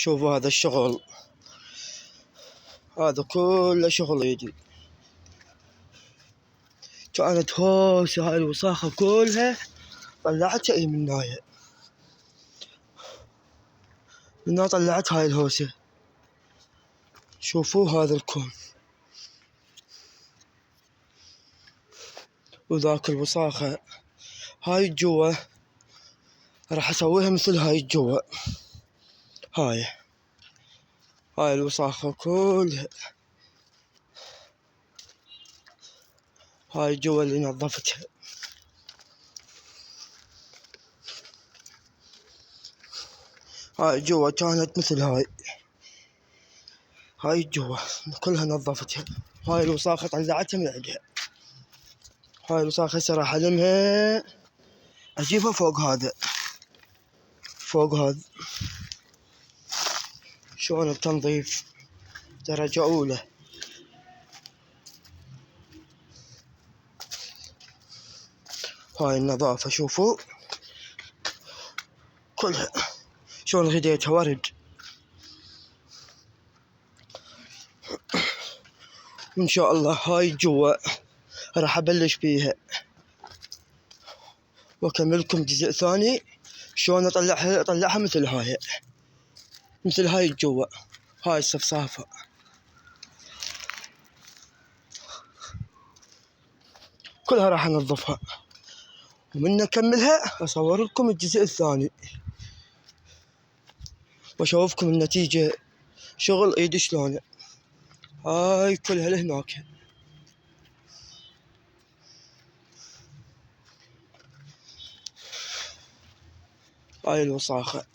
شوفوا هذا الشغل، هذا كله شغل ايدي. كانت هوسة هاي الوساخة كلها طلعتها اي من هاي، من هنا طلعت هاي الهوسة. شوفوا هذا الكون وذاك الوساخة. هاي الجوا راح اسويها مثل هاي الجوا، هاي الوساخة كلها. هاي الجوا اللي نظفتها. هاي الجوا كانت مثل هاي الجوا كلها نظفتها. هاي الوساخة طلعتها من عندها. هاي الوساخة هسه راح ألمها أجيبها فوق هذا، فوق هذا. شلون التنظيف درجة أولى. هاي النظافة شوفوا كلها شلون غديتها ورد. إن شاء الله هاي الجوا راح أبلش بيها وأكملكم جزء ثاني شلون أطلعها مثل هاي الجوا. هاي الصفصافة كلها راح أنظفها، ومن أكملها أصور لكم الجزء الثاني وأشوفكم النتيجة شغل ايدي شلونه. هاي كلها لهناك. هاي الوساخة.